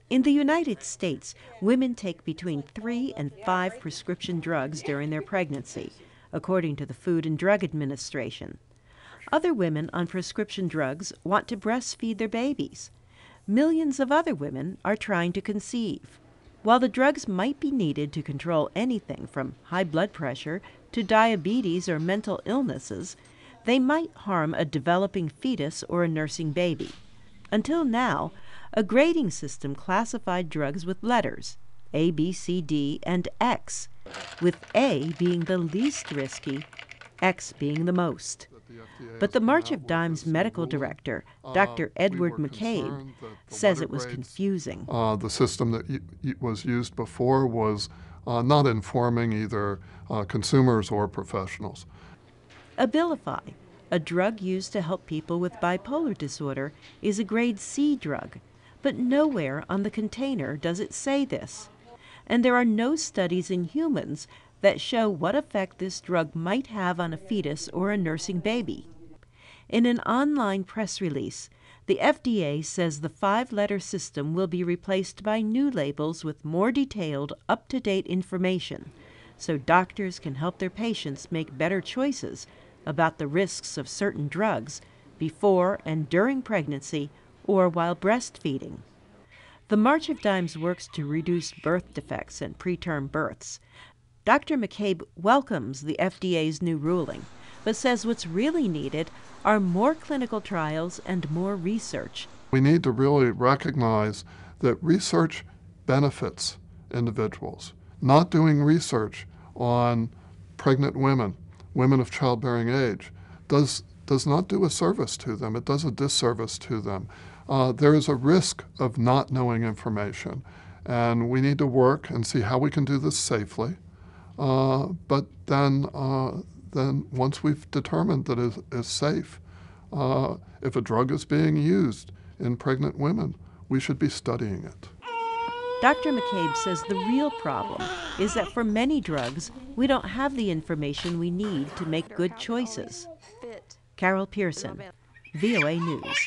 In the United States, women take between 3 and 5 prescription drugs during their pregnancy, according to the Food and Drug Administration. Other women on prescription drugs want to breastfeed their babies. Millions of other women are trying to conceive. While the drugs might be needed to control anything from high blood pressure to diabetes or mental illnesses, they might harm a developing fetus or a nursing baby. Until now, a grading system classified drugs with letters A, B, C, D, and X, with A being the least risky, X being the most. But the March of Dimes medical director, Dr. Edward McCabe, says it was confusing. The system that was used before was not informing either consumers or professionals. Abilify, a drug used to help people with bipolar disorder, is a grade C drug, but nowhere on the container does it say this. And there are no studies in humans that show what effect this drug might have on a fetus or a nursing baby. In an online press release, the FDA says the 5-letter system will be replaced by new labels with more detailed, up-to-date information, so doctors can help their patients make better choices about the risks of certain drugs before and during pregnancy or while breastfeeding. The March of Dimes works to reduce birth defects and preterm births. Dr. McCabe welcomes the FDA's new ruling, but says what's really needed are more clinical trials and more research. We need to really recognize that research benefits individuals. Not doing research on pregnant women, women of childbearing age, does not do a service to them. It does a disservice to them. There is a risk of not knowing information, and we need to work and see how we can do this safely. But then once we've determined that it is safe, if a drug is being used in pregnant women, we should be studying it. Dr. McCabe says the real problem is that for many drugs, we don't have the information we need to make good choices. Carol Pearson, VOA News.